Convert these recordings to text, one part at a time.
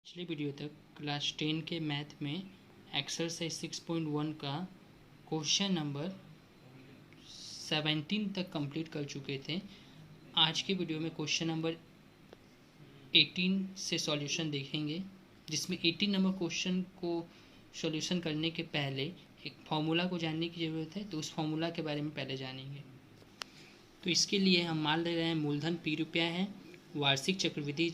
पिछले वीडियो तक क्लास 10 के मैथ में एक्सरसाइज 6.1 का क्वेश्चन नंबर 17 तक कंप्लीट कर चुके थे। आज के वीडियो में क्वेश्चन नंबर 18 से सॉल्यूशन देखेंगे, जिसमें 18 नंबर क्वेश्चन को सॉल्यूशन करने के पहले एक फार्मूला को जानने की ज़रूरत है। तो उस फार्मूला के बारे में पहले जानेंगे। तो इसके लिए हम मान ले रहे हैं मूलधन ₹P है, वार्षिक चक्रवृद्धि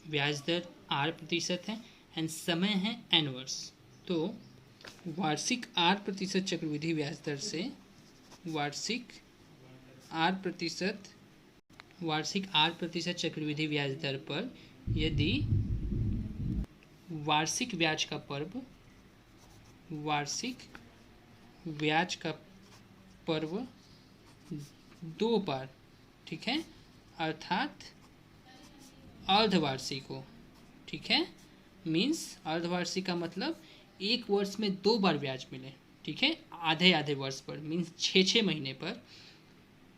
ब्याज दर 8% है एंड समय है n वर्ष। तो वार्षिक 8% चक्रवृद्धि ब्याज दर से वार्षिक 8% चक्रवृद्धि ब्याज दर पर यदि वार्षिक ब्याज का पर्व 2 बार, ठीक है, अर्थात अर्धवार्षिक हो, ठीक है, मीन्स अर्धवार्षिक का मतलब एक वर्ष में 2 बार ब्याज मिले, ठीक है, आधे वर्ष पर, मीन्स 6 महीने पर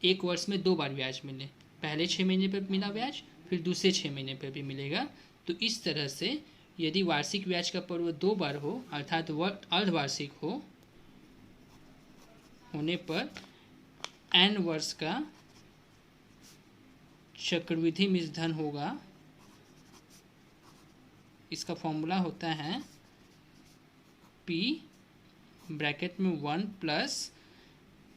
एक वर्ष में 2 बार ब्याज मिले। पहले 6 महीने पर मिला ब्याज, फिर दूसरे 6 महीने पर भी मिलेगा। तो इस तरह से यदि वार्षिक ब्याज का पर्व 2 बार हो अर्थात अर्धवार्षिक होने पर n वर्ष का चक्रवृद्धि मूलधन होगा। इसका फॉर्मूला होता है P ब्रैकेट में 1 प्लस,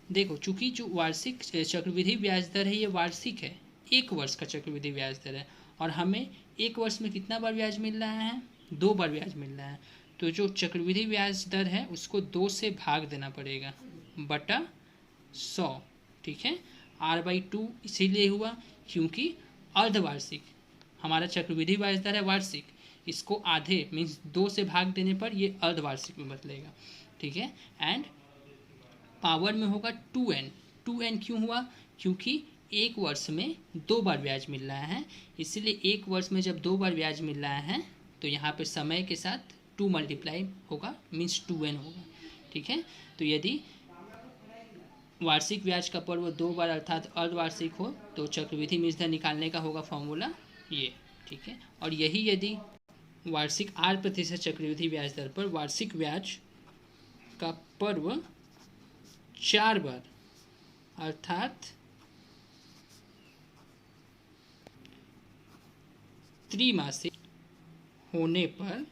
देखो चूंकि जो वार्षिक चक्रवृद्धि ब्याज दर है ये वार्षिक है, एक वर्ष का चक्रवृद्धि ब्याज दर है और हमें एक वर्ष में कितना बार ब्याज मिल रहा है? 2 बार ब्याज मिल रहा है। तो जो चक्रवृद्धि ब्याज दर है उसको 2 से भाग देना पड़ेगा बटा 100, ठीक है। r/2 इसीलिए हुआ क्योंकि अर्धवार्षिक, हमारा चक्रवृद्धि ब्याज दर है वार्षिक, इसको आधे मीन्स 2 से भाग देने पर ये अर्धवार्षिक में बदलेगा, ठीक है। एंड पावर में होगा 2n क्यों हुआ? क्योंकि एक वर्ष में 2 बार ब्याज मिल रहा है, इसलिए एक वर्ष में जब 2 बार ब्याज मिल रहा है तो यहाँ पे समय के साथ 2 मल्टीप्लाई होगा, मीन्स 2n होगा, ठीक है। तो यदि वार्षिक ब्याज का पर्व 2 बार अर्थात अर्धवार्षिक हो तो चक्रवृद्धि मूलधन निकालने का होगा फॉर्मूला ये, ठीक है। और यही यदि वार्षिक 8% चक्रवृद्धि ब्याज दर पर वार्षिक ब्याज का पर्व 4 बार अर्थात त्रिमासिक होने पर,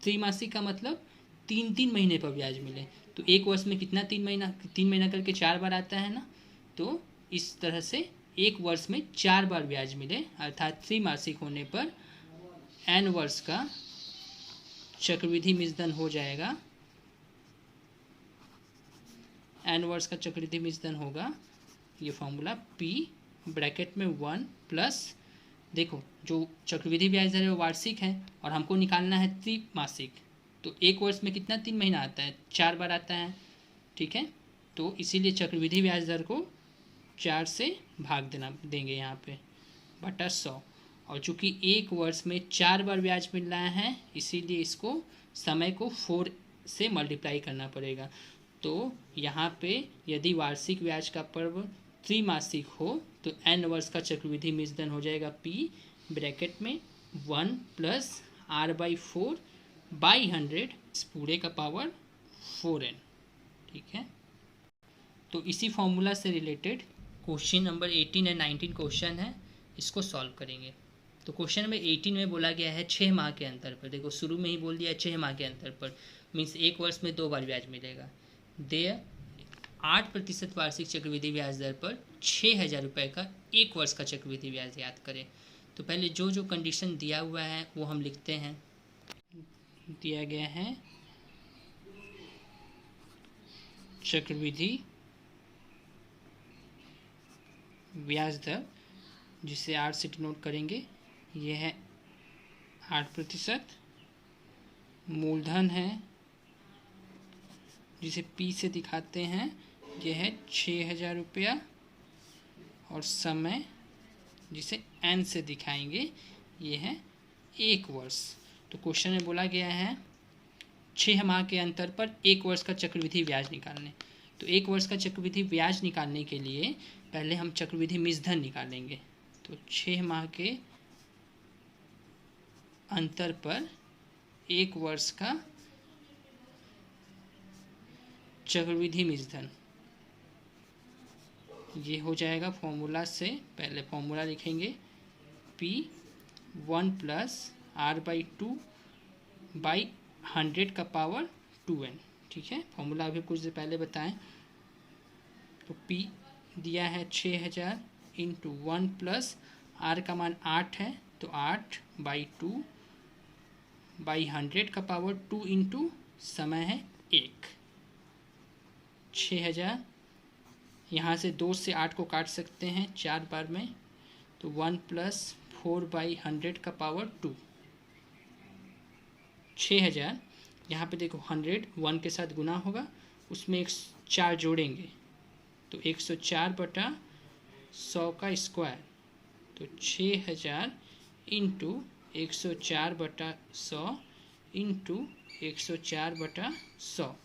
त्रिमासिक का मतलब 3 महीने पर ब्याज मिले, तो एक वर्ष में कितना 3 महीना करके 4 बार आता है ना। तो इस तरह से एक वर्ष में 4 बार ब्याज मिले अर्थात त्रिमासिक होने पर n वर्ष का चक्रवृद्धि मूलधन हो जाएगा, n वर्ष का चक्रवृद्धि मूलधन होगा ये फॉर्मूला P ब्रैकेट में 1 प्लस, देखो जो चक्रवृद्धि ब्याज दर है वो वार्षिक है और हमको निकालना है त्रिमासिक, तो एक वर्ष में कितना 3 महीना आता है? 4 बार आता है, ठीक है। तो इसीलिए चक्रवृद्धि ब्याज दर को 4 से भाग देंगे यहाँ पे बटा 100, और चूंकि एक वर्ष में 4 बार ब्याज मिल रहा है इसीलिए इसको समय को 4 से मल्टीप्लाई करना पड़ेगा। तो यहाँ पे यदि वार्षिक ब्याज का पर्व त्रिमासिक हो तो n वर्ष का चक्रवृद्धि मूलधन हो जाएगा P ब्रैकेट में 1 प्लस r/4/100 पूरे का पावर 4n, ठीक है। तो इसी फॉर्मूला से related question number 18 and 19 question है, इसको सॉल्व करेंगे। तो क्वेश्चन नंबर 18 में बोला गया है 6 माह के अंतर पर, देखो शुरू में ही बोल दिया 6 माह के अंतर पर, मीन्स एक वर्ष में 2 बार ब्याज मिलेगा। दे 8% वार्षिक चक्रवृद्धि ब्याज दर पर 6,000 रुपये का एक वर्ष का चक्रवृद्धि ब्याज याद करें। तो पहले जो कंडीशन दिया हुआ है वो हम लिखते हैं। दिया गया है चक्रवृद्धि ब्याज दर, जिसे 8 से डिनोट करेंगे, ये है 8%, मूलधन है जिसे P से दिखाते हैं, ये है 6,000 रुपया, और समय जिसे n से दिखाएंगे ये है 1 वर्ष। तो क्वेश्चन में बोला गया है 6 माह के अंतर पर 1 वर्ष का चक्रवृद्धि ब्याज निकालने। तो 1 वर्ष का चक्रवृद्धि ब्याज निकालने के लिए पहले हम चक्रवृद्धि मूलधन निकालेंगे। तो 6 माह के अंतर पर एक वर्ष का चक्रवृद्धि मिश्रधन। ये हो जाएगा फॉर्मूला से, पहले फॉर्मूला लिखेंगे P1 प्लस R/2/100⁻²n। ठीक है, फॉर्मूला अभी कुछ देर पहले बताएं। तो P दिया है 6000 इंटू 1 प्लस R का मान 8 है, तो 8/2/100⁻² इंटू समय है 1। 6000, यहाँ से 2 से 8 को काट सकते हैं 4 बार में, तो 1 प्लस 4/100⁻²। 6000, यहाँ पे देखो 100 1 के साथ गुना होगा, उसमें एक 4 जोड़ेंगे तो 104/100 का स्क्वायर, तो 6000 इंटू 104/100 इंटू 104/100,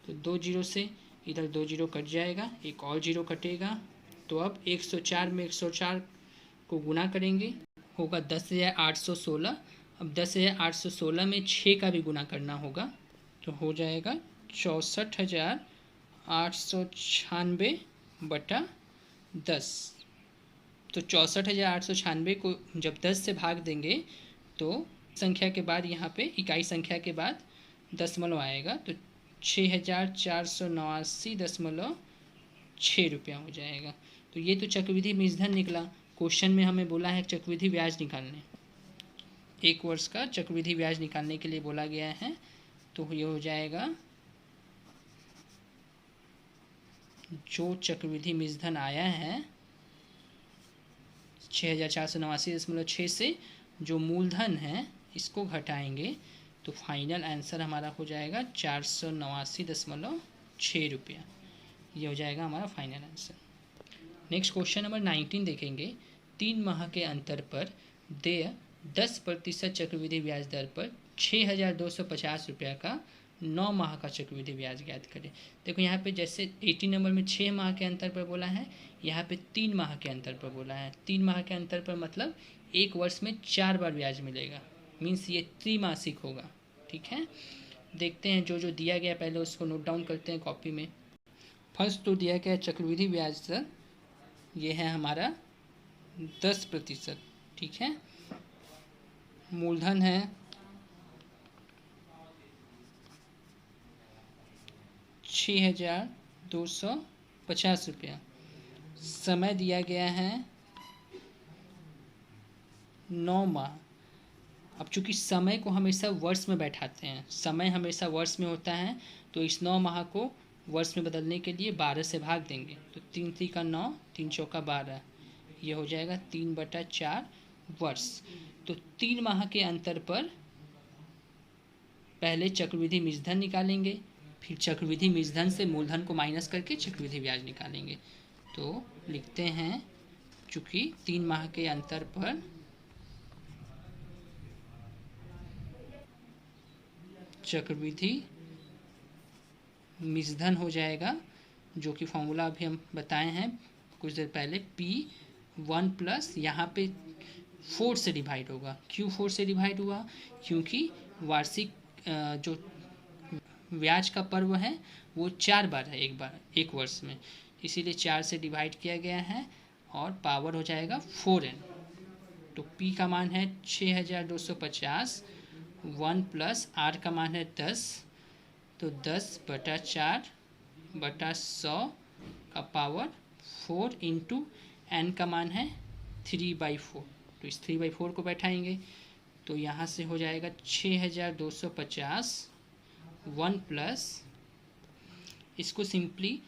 तो 2 जीरो से इधर 2 जीरो कट जाएगा, एक और जीरो कटेगा। तो अब 104 में 104 को गुना करेंगे, होगा 10,816। अब 10,816 में 6 का भी गुना करना होगा, तो हो जाएगा 64,896/10। तो 64,896 को जब 10 से भाग देंगे तो संख्या के बाद यहाँ पे इकाई संख्या के बाद दशमलव आएगा, तो 6,489.6 रुपया हो जाएगा। तो ये तो चक्रवृद्धि मिश्रधन निकला। क्वेश्चन में हमें बोला है चक्रवृद्धि ब्याज निकालने, एक वर्ष का चक्रवृद्धि ब्याज निकालने के लिए बोला गया है। तो ये हो जाएगा जो चक्रवृद्धि मिश्रधन आया है 6,489.6 से जो मूलधन है इसको घटाएंगे, तो फाइनल आंसर हमारा हो जाएगा 489.6 रुपया। ये हो जाएगा हमारा final answer. Next question number 19 देखेंगे। 3 माह के अंतर पर देय 10% चक्रवृद्धि ब्याज दर पर 6,250 रुपया का 9 माह का चक्रवृद्धि ब्याज ज्ञात करें। देखो यहाँ पे जैसे 18 नंबर में 6 माह के अंतर पर बोला है, यहाँ पे 3 माह के अंतर पर बोला है। 3 माह के अंतर पर मतलब एक वर्ष में 4 बार ब्याज मिलेगा, मीन्स ये त्रैमासिक होगा। ठीक है, देखते हैं जो जो दिया गया पहले उसको नोट डाउन करते हैं कॉपी में। फर्स्ट तो दिया गया चक्रवृद्धि ब्याज दर, ये है हमारा 10%। ठीक है, मूलधन है 6,250 रुपया, समय दिया गया है 9 माह। अब चूंकि समय को हमेशा वर्ष में बैठाते हैं, समय हमेशा वर्ष में होता है, तो इस 9 माह को वर्ष में बदलने के लिए 12 से भाग देंगे, तो 3 3 का 9, 3 चौका 12, ये हो जाएगा 3/4 वर्ष। तो 3 माह के अंतर पर पहले चक्रवृद्धि मिश्रधन निकालेंगे, फिर चक्रवृद्धि मिश्रधन से मूलधन को माइनस करके चक्रवृद्धि ब्याज निकालेंगे। तो लिखते हैं चूंकि 3 माह के अंतर पर चक्रवृद्धि मिश्रधन हो जाएगा, जो कि फॉर्मूला अभी हम बताए हैं कुछ देर पहले, P1 प्लस यहाँ पे 4 से डिवाइड होगा। क्यों 4 से डिवाइड हुआ? क्योंकि वार्षिक जो ब्याज का पर्व है वो 4 बार है एक वर्ष में, इसीलिए 4 से डिवाइड किया गया है और पावर हो जाएगा 4n। तो P का मान है 6,250, 1 प्लस R का मान है 10, तो 10/4/100 का पावर 4 इंटू n का मान है 3/4, तो इस 3/4 को बैठाएंगे, तो यहाँ से हो जाएगा 6,250 1 प्लस, इसको सिंपली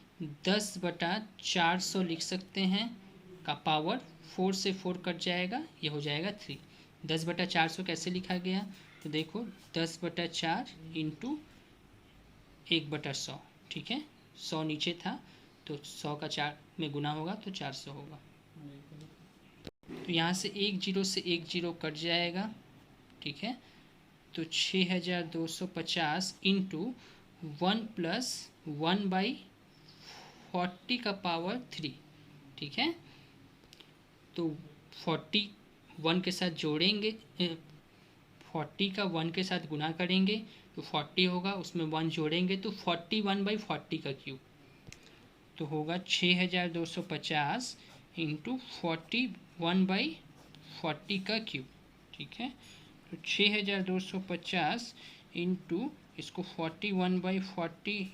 10/400 लिख सकते हैं, का पावर 4 से 4 कट जाएगा, ये हो जाएगा 3। 10/400 कैसे लिखा गया? तो देखो 10/4 इंटू 1/100। ठीक है, 100 नीचे था तो 100 का 4 में गुना होगा तो 400 होगा। तो यहाँ से 1 जीरो से 1 जीरो कट जाएगा। ठीक है, तो 6,250 इंटू 1 प्लस 1/40 का पावर 3। ठीक है, तो 40 1 के साथ जोड़ेंगे, 40 का 1 के साथ गुना करेंगे तो 40 होगा, उसमें 1 जोड़ेंगे तो 41/40 का क्यूब, तो होगा 6250 इंटू 41/40 का क्यूब। ठीक है, तो 6250 इंटू इसको 41/40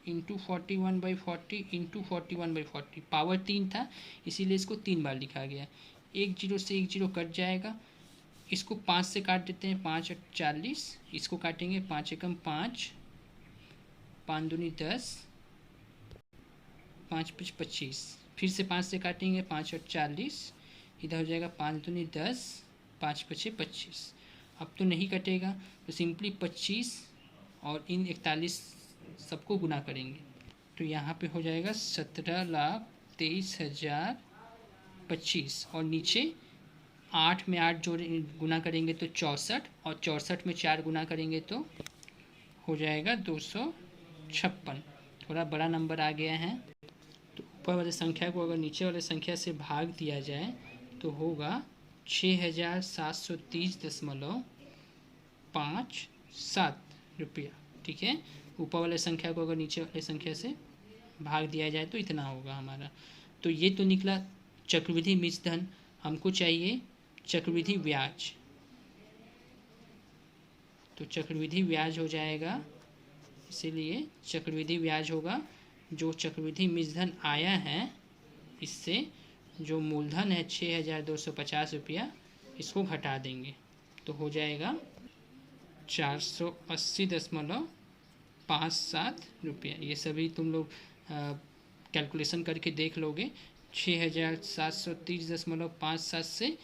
इंटू 41/40 इंटू 41/40, पावर 3 था इसीलिए इसको 3 बार लिखा गया। एक जीरो से एक जीरो कट जाएगा, इसको 5 से काट देते हैं, 5 और 40, इसको काटेंगे 5 एकम 5, 5 दूनी 10, 5 5 25, फिर से 5 से काटेंगे 5 और 40, इधर हो जाएगा 5 दूनी 10, 5 5 25। अब तो नहीं कटेगा तो सिंपली 25 और इन 41 सबको गुना करेंगे तो यहाँ पे हो जाएगा 17,23,025 और नीचे 8 में 8 जोड़ गुना करेंगे तो 64 और 64 में 4 गुना करेंगे तो हो जाएगा 256। थोड़ा बड़ा नंबर आ गया है, तो ऊपर वाले संख्या को अगर नीचे वाले संख्या से भाग दिया जाए तो होगा 6,730.57 रुपया। ठीक है, ऊपर वाले संख्या को अगर नीचे वाले संख्या से भाग दिया जाए तो इतना होगा हमारा। तो ये तो निकला चक्रवृद्धि मिश्र धन। हमको चाहिए चक्रवृद्धि ब्याज, तो चक्रवृद्धि ब्याज हो जाएगा, इसीलिए चक्रवृद्धि ब्याज होगा जो चक्रवृद्धि मिश्र धन आया है इससे जो मूलधन है 6,250 रुपया इसको घटा देंगे तो हो जाएगा 480.57 रुपया। ये सभी तुम लोग कैलकुलेशन करके देख लोगे। 6,730.57 से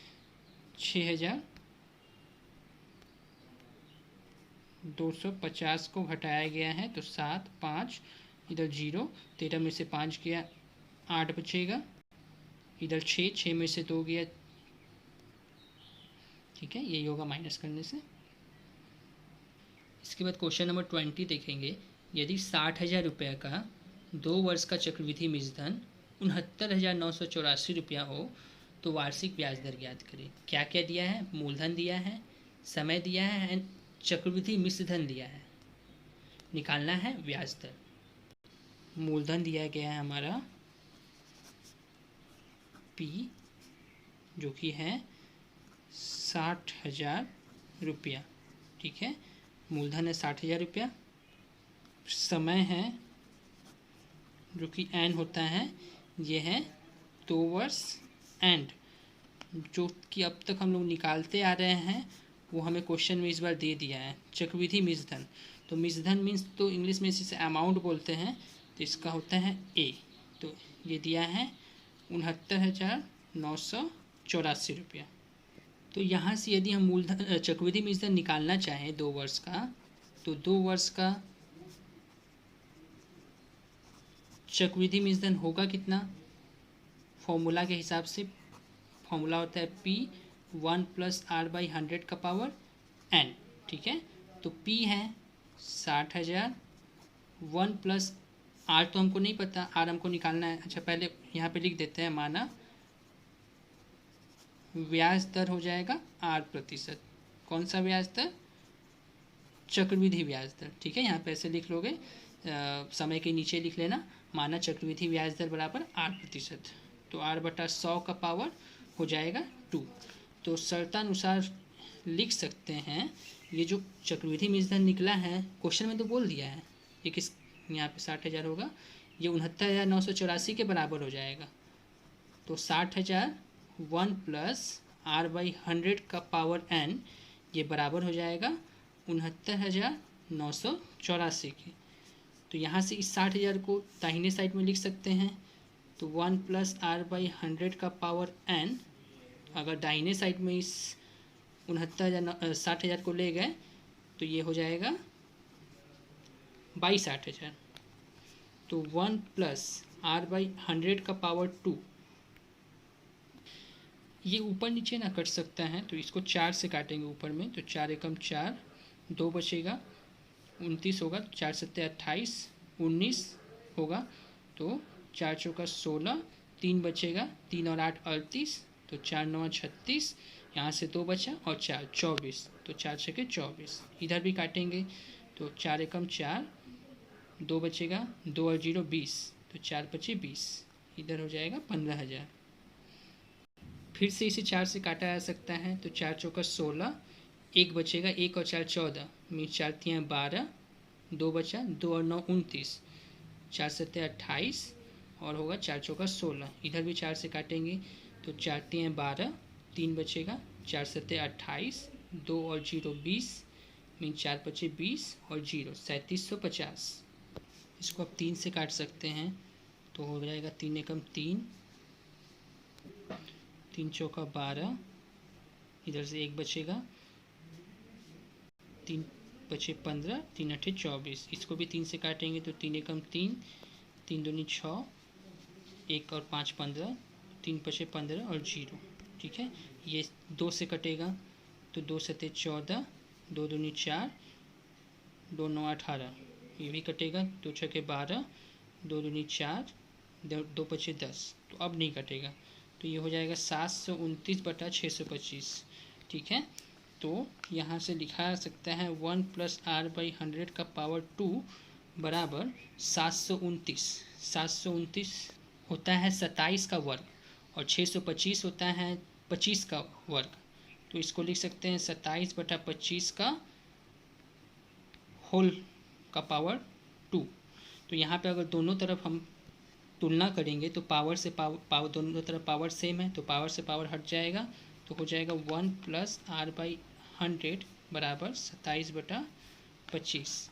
6,250 को घटाया गया है तो 7 5 इधर 0, 13 में से 5 गया 8 बचेगा, इधर 6 में से 2 गया। ठीक है, यही होगा माइनस करने से। इसके बाद क्वेश्चन नंबर 20 देखेंगे। यदि 60,000 रुपये का 2 वर्ष का चक्रवृद्धि मिश्र धन 69,984 रुपया हो तो वार्षिक ब्याज दर ज्ञात करें। क्या क्या दिया है? मूलधन दिया है, समय दिया है एंड चक्रवृद्धि मिश्र धन दिया है। निकालना है ब्याज दर। मूलधन दिया गया है हमारा P जो कि है 60,000 रुपया। ठीक है, मूलधन है 60,000 रुपया, समय है जो कि n होता है, ये है 2 वर्ष, एंड जो कि अब तक हम लोग निकालते आ रहे हैं वो हमें क्वेश्चन में इस बार दे दिया है चक्रवृद्धि मिश्र धन। तो मिश्र धन मीन्स तो इंग्लिश में इसे अमाउंट बोलते हैं, तो इसका होता है A। तो ये दिया है 69,984 रुपया। तो यहाँ से यदि हम मूलधन चक्रवृद्धि मिश्र धन निकालना चाहें 2 वर्ष का, तो 2 वर्ष का चक्रवृद्धि मिश्र धन होगा कितना? फॉर्मूला के हिसाब से फॉर्मूला होता है P 1 + R/100 का पावर n। ठीक है, तो P है 60,000, 1 + R तो हमको नहीं पता, R हमको निकालना है। अच्छा, पहले यहाँ पे लिख देते हैं, माना ब्याज दर हो जाएगा R%। कौन सा ब्याज दर? चक्रवृद्धि ब्याज दर। ठीक है, यहाँ पे ऐसे लिख लोगे, समय के नीचे लिख लेना, माना चक्रवृद्धि ब्याज दर बराबर R%। तो R/100 का पावर हो जाएगा 2। तो शर्तानुसार लिख सकते हैं ये जो चक्रवृद्धि मिश्र धन निकला है, क्वेश्चन में तो बोल दिया है ये किस, यहाँ पे 60,000 होगा, ये 69,984 के बराबर हो जाएगा। तो 60,000 1 + R/100 का पावर n, ये बराबर हो जाएगा 69,984 के। तो यहाँ से इस 60,000 को दाहिने साइड में लिख सकते हैं, तो 1 + R/100 का पावर n, अगर दाहिने साइड में इस 60,000 को ले गए तो ये हो जाएगा 62,000। तो 1 + R/100 का पावर 2, ये ऊपर नीचे ना कट सकता है, तो इसको 4 से काटेंगे ऊपर में, तो 4 एकम 4, 2 बचेगा, 29 होगा, 4 7 28, 19 होगा, तो 4 चौका 16, 3 बचेगा, 3 और 8 38, तो 4 9 36, यहाँ से 2 बचा और 4 24, तो 4 छके 24। इधर भी काटेंगे तो 4 एकम 4, 2 बचेगा, 2 और 0 20, तो 4 पचे 20, इधर हो जाएगा 15,000। फिर से इसे 4 से काटा जा सकता है, तो 4 चौका 16, 1 बचेगा, 1 और 4 14, मीन 4 तियाँ 12, 2 बचा, 2 और 9 29, 4 सत्ते 28 और होगा 4 चौका 16। इधर भी 4 से काटेंगे तो 4 तियाँ 12, 3 बचेगा, 4 सत्ते 28, 2 और 0 20, मीन 4 पचे 20 और 0 3750। इसको आप 3 से काट सकते हैं तो हो जाएगा 3 एकम 3, 3 चौका 12, इधर से 1 बचेगा, 3 पचे 15, 3 अठे 24। इसको भी 3 से काटेंगे तो 3 एकम 3, 3 दूनी 6, 1 और 5 15, 3 पचे 15 और 0। ठीक है, ये 2 से कटेगा तो 2 सत्ते 14, 2 दूनी 4, 2 9 18, ये भी कटेगा, 2 छके 12, 2 दूनी 4, 2 पचे 10, तो अब नहीं कटेगा, तो ये हो जाएगा 729/625। ठीक है, तो यहाँ से लिखा जा सकता है 1 + r/100 का पावर 2 बराबर 729। 729 होता है 27 का वर्ग और 625 होता है 25 का वर्ग, तो इसको लिख सकते हैं 27/25 का होल का पावर 2। तो यहाँ पे अगर दोनों तरफ हम तुलना करेंगे तो पावर से पावर दोनों तरफ पावर सेम है, तो पावर से पावर हट जाएगा, तो हो जाएगा 1 + r/100 बराबर 27/25।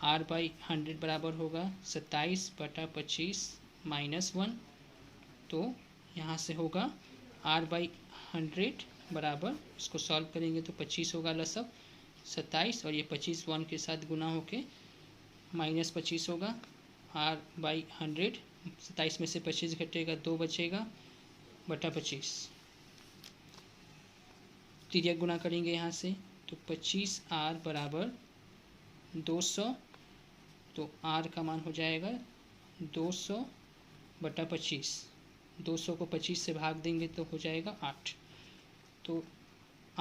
r/100 बराबर होगा 27/25 -1, तो यहाँ से होगा r/100 बराबर, इसको सॉल्व करेंगे तो 25 होगा लसब 27, और ये 25 1 के साथ गुना होके -25 होगा। r/100 27 में से 25 घटेगा, 2 बचेगा बटा 25, तिर्यक गुना करेंगे यहाँ से तो 25r बराबर 200, तो r का मान हो जाएगा 200 बटा 25, 200 को 25 से भाग देंगे तो हो जाएगा 8, तो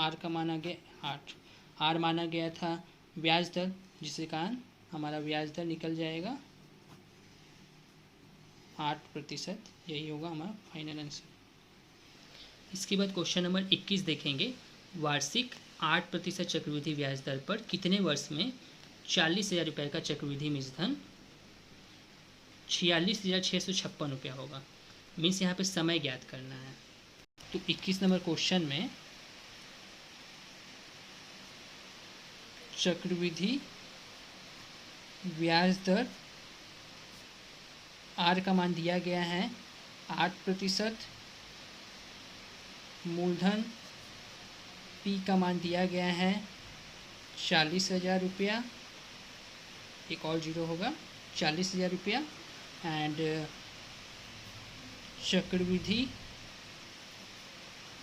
r का मान आ गया 8। r माना गया था ब्याज दर, जिसके कारण हमारा ब्याज दर निकल जाएगा 8%, यही होगा हमारा फाइनल आंसर। इसके बाद क्वेश्चन नंबर 21 देखेंगे। वार्षिक 8% चक्रवृद्धि ब्याज दर पर कितने वर्ष में 40,000 रुपये का चक्रवृद्धि मूलधन 46,656 रुपया होगा। मीन्स यहाँ पे समय ज्ञात करना है। तो 21 नंबर क्वेश्चन में चक्रवृद्धि ब्याज दर आर का मान दिया गया है 8%, मूलधन पी का मान दिया गया है 40,000 रुपया, एक और जीरो होगा 40,000 रुपया, एंड चक्रवृद्धि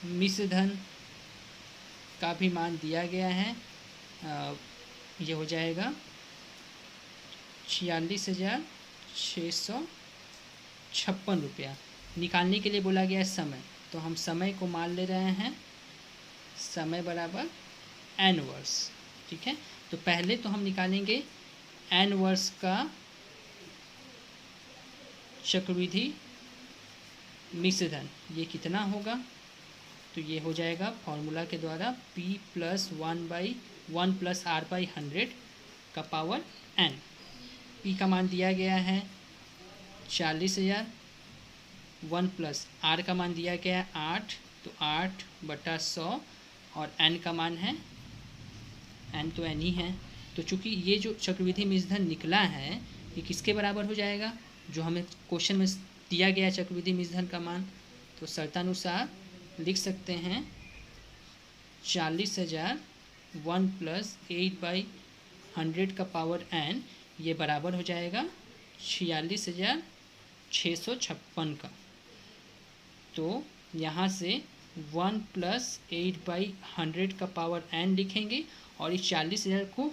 मिश्र धन का भी मान दिया गया है, ये हो जाएगा 46,656 रुपया। निकालने के लिए बोला गया है समय, तो हम समय को मान ले रहे हैं समय बराबर n वर्ष। ठीक है, तो पहले तो हम निकालेंगे n वर्ष का चक्रवृद्धि मिश्र धन, ये कितना होगा, तो ये हो जाएगा फॉर्मूला के द्वारा p + 1 + r/100 का पावर n। p का मान दिया गया है 40,000, 1 + r का मान दिया गया है 8, तो 8/100, और n का मान है n तो n ही है। तो चूंकि ये जो चक्रवृद्धि मिश्र धन निकला है ये किसके बराबर हो जाएगा, जो हमें क्वेश्चन में दिया गया चक्रवृद्धि मिश्र धन का मान, तो शर्तानुसार लिख सकते हैं 40,000 1 + 8/100 का पावर n, ये बराबर हो जाएगा 46,656 का। तो यहाँ से 1 + 8/100 का पावर n लिखेंगे और इस 40,000 को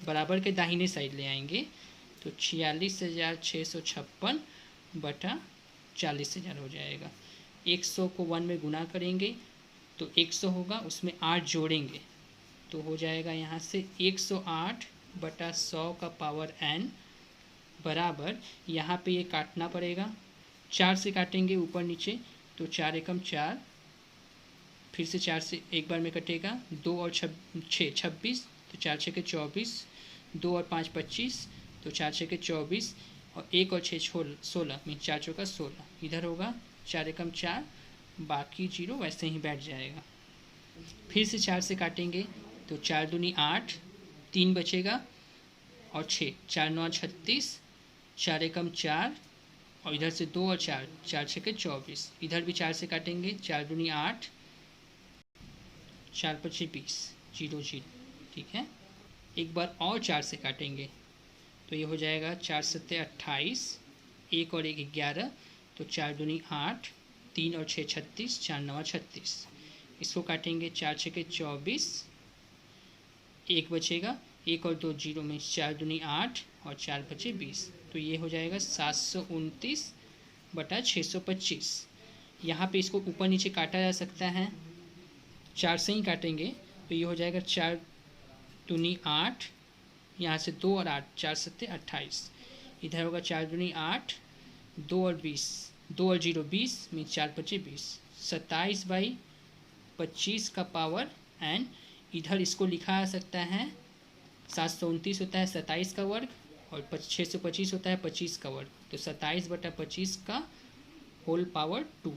बराबर के दाहिने साइड ले आएंगे, तो 46,656 बटा 40,000 हो जाएगा। 100 को 1 में गुना करेंगे तो 100 होगा, उसमें 8 जोड़ेंगे तो हो जाएगा यहाँ से 108 बटा 100 का पावर n बराबर, यहाँ पे ये काटना पड़ेगा, 4 से काटेंगे ऊपर नीचे तो 4 एकम 4, फिर से 4 से एक बार में कटेगा, 2 और 6 26, तो 4 6 के 24, 2 और 5 25, तो 4 6 के 24, और 1 और 6 16, मीन 4 चौका 16, इधर होगा 4 एकम 4, बाकी 0 वैसे ही बैठ जाएगा। फिर से 4 से काटेंगे तो 4 दूनी 8, 3 बचेगा और 6, 4 9 36, 4 एकम 4, और इधर से 2 और 4, 4 6 के 24, इधर भी 4 से काटेंगे, 4 दूनी 8, 4 5 20, 0 0, ठीक है। एक बार और 4 से काटेंगे तो ये हो जाएगा 4 7 28, 1 और 1 11, तो 4 दूनी 8, 3 और 6 36, 4 9 36, इसको काटेंगे, 4 6 के 24, 1 बचेगा, 1 और 2 0 में 4 दूनी 8 और 4 बचे 20, तो ये हो जाएगा 729 बटा 625। यहाँ पे इसको ऊपर नीचे काटा जा सकता है, 4 से ही काटेंगे तो ये हो जाएगा 4 दूनी 8, यहाँ से 2 और 8, 4 7 28, इधर होगा 4 दूनी 8, 2 और 20, 2 और 0 20, में 4 25 20, 27 बाई 25 का पावर n, इधर इसको लिखा जा सकता है 729 होता है 27 का वर्ग, और 625 होता है 25 का वर्ग, तो 27 बटा 25 का होल पावर 2।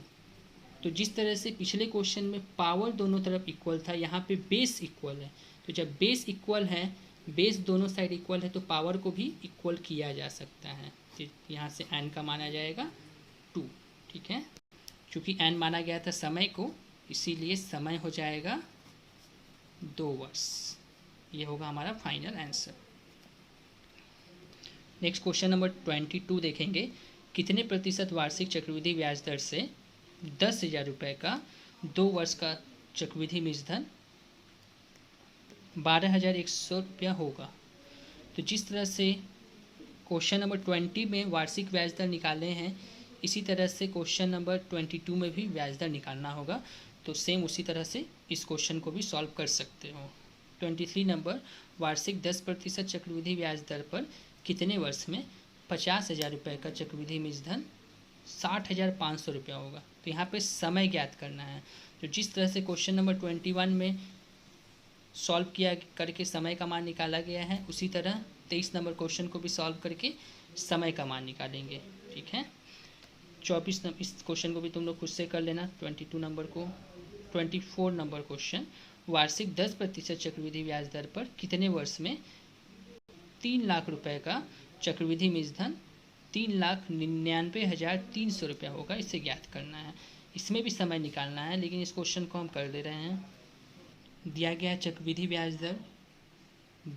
तो जिस तरह से पिछले क्वेश्चन में पावर दोनों तरफ इक्वल था, यहाँ पे बेस इक्वल है, तो जब बेस इक्वल है, बेस दोनों साइड इक्वल है, तो पावर को भी इक्वल किया जा सकता है। तो यहाँ से n का माना जाएगा 2, ठीक है। चूँकि n माना गया था समय को, इसीलिए समय हो जाएगा 2 वर्ष। ये होगा हमारा final answer. Next question number 22 देखेंगे। कितने प्रतिशत वार्षिक चक्रवृद्धि ब्याज दर से 10,000 रुपये का 2 वर्ष का चक्रवृद्धि मूलधन 12,100 रुपया होगा। तो जिस तरह से क्वेश्चन नंबर 20 में वार्षिक ब्याज दर निकाले हैं, इसी तरह से क्वेश्चन नंबर 22 में भी ब्याज दर निकालना होगा। तो सेम उसी तरह से इस क्वेश्चन को भी सॉल्व कर सकते हो। 23 नंबर, वार्षिक 10% चक्रवृद्धि ब्याज दर पर कितने वर्ष में 50,000 रुपये का चक्रवृद्धि मूलधन 60,500 रुपया होगा। तो यहाँ पे समय ज्ञात करना है। तो जिस तरह से क्वेश्चन नंबर 21 में सॉल्व किया करके समय का मान निकाला गया है, उसी तरह 23 नंबर क्वेश्चन को भी सॉल्व करके समय का मान निकालेंगे, ठीक है। 24 नंबर, इस क्वेश्चन को भी तुम लोग खुद से कर लेना। 22 नंबर को 24 नंबर क्वेश्चन, वार्षिक 10% चक्रवृद्धि ब्याज दर पर कितने वर्ष में 3 लाख रुपए का चक्रवृद्धि मूलधन 3,99,300 रुपया होगा, इसे ज्ञात करना है। इसमें भी समय निकालना है, लेकिन इस क्वेश्चन को हम कर दे रहे हैं। दिया गया है चक्रवृद्धि ब्याज दर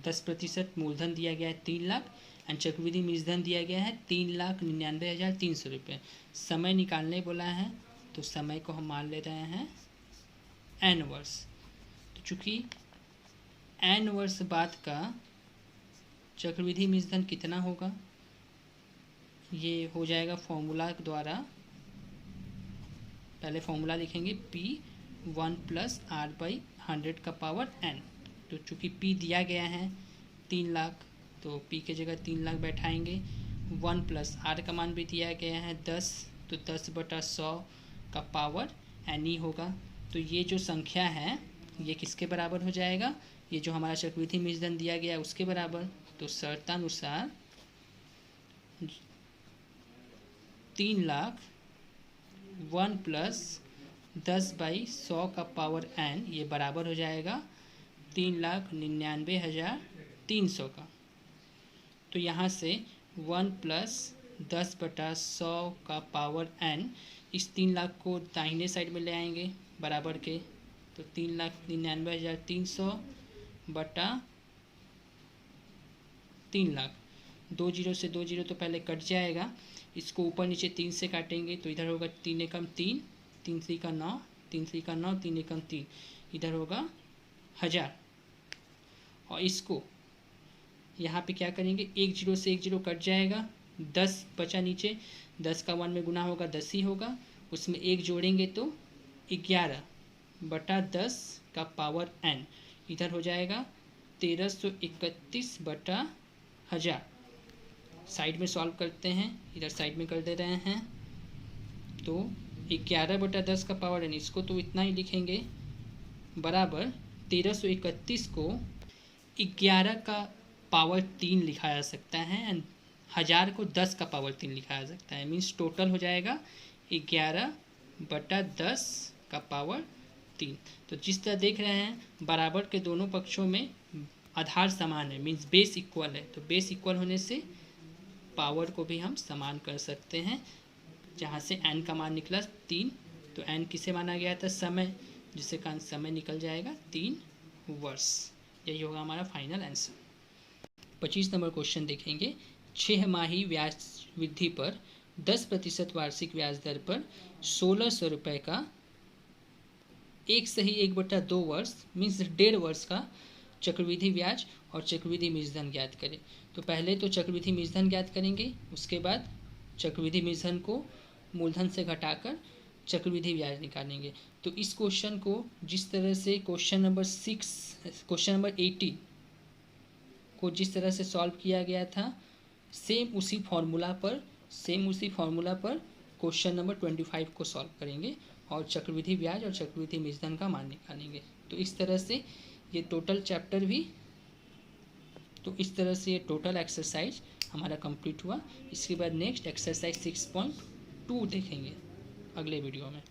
10%, मूलधन दिया गया है 3 लाख एंड चक्रवृद्धि मूलधन दिया गया है 3,99,300 रुपये। समय निकालने बोला है, तो समय को हम मान ले रहे हैं n वर्ष। तो चूँकि n वर्ष बाद का चक्रवृद्धि मूलधन कितना होगा, ये हो जाएगा फॉर्मूला द्वारा। पहले फॉर्मूला लिखेंगे P1 + R/100 का पावर n। तो चूँकि P दिया गया है 3 लाख, तो P के जगह 3 लाख बैठाएंगे। 1 + R का मान भी दिया गया है 10, तो 10/100 का पावर n ही होगा। तो ये जो संख्या है ये किसके बराबर हो जाएगा, ये जो हमारा चक्रवृद्धि मूलधन दिया गया है उसके बराबर। तो शर्तानुसार 3 लाख 1 + 10/100 का पावर n, ये बराबर हो जाएगा 3,99,300 का। तो यहाँ से 1 + 10/100 का पावर n, इस 3 लाख को दाहिने साइड में ले आएंगे बराबर के, तो 3,99,300 बटा 3 लाख। 2 जीरो से 2 जीरो तो पहले कट जाएगा, इसको ऊपर नीचे 3 से काटेंगे तो इधर होगा 3 एकम 3, 3 3 का 9, 3 3 का 9, 3 एकम 3, इधर होगा 1000। और इसको यहाँ पे क्या करेंगे, 1 जीरो से 1 जीरो कट जाएगा, 10 बचा नीचे, 10 का 1 में गुना होगा 10 ही होगा, उसमें 1 जोड़ेंगे तो 11, बटा 10 का पावर n, इधर हो जाएगा 1331 बटा 1000। साइड में सॉल्व करते हैं, इधर साइड में कर दे रहे हैं, तो 11 बटा 10 का पावर n, इसको तो इतना ही लिखेंगे, बराबर 1331 को 11 का पावर 3 लिखा जा सकता है एंड 1000 को 10 का पावर 3 लिखा जा सकता है। मीन्स टोटल हो जाएगा 11 बटा 10 का पावर 3। तो जिस तरह देख रहे हैं बराबर के दोनों पक्षों में आधार समान है, मीन्स बेस इक्वल है, तो बेस इक्वल होने से पावर को भी हम समान कर सकते हैं। जहाँ से n का मान निकला 3, तो n किसे माना गया था? समय, जिससे कारण समय निकल जाएगा 3 वर्ष। यही होगा हमारा फाइनल आंसर। 25 नंबर क्वेश्चन देखेंगे। 6 माही ब्याज वृद्धि पर 10% वार्षिक ब्याज दर पर 1600 रुपये का 1/2 वर्ष मीन्स 1.5 वर्ष का चक्रवृद्धि ब्याज और चक्रवृद्धि मूलधन ज्ञात करें। तो पहले तो चक्रवृद्धि मूलधन ज्ञात करेंगे, उसके बाद चक्रवृद्धि मूलधन को मूलधन से घटाकर चक्रवृद्धि ब्याज निकालेंगे। तो इस क्वेश्चन को जिस तरह से क्वेश्चन नंबर 18 को जिस तरह से सॉल्व किया गया था, सेम उसी फॉर्मूला पर क्वेश्चन नंबर 25 को सॉल्व करेंगे और चक्रवृद्धि ब्याज और चक्रवृद्धि मूलधन का मान निकालेंगे। तो इस तरह से ये टोटल एक्सरसाइज हमारा कंप्लीट हुआ। इसके बाद नेक्स्ट एक्सरसाइज 6.2 देखेंगे अगले वीडियो में।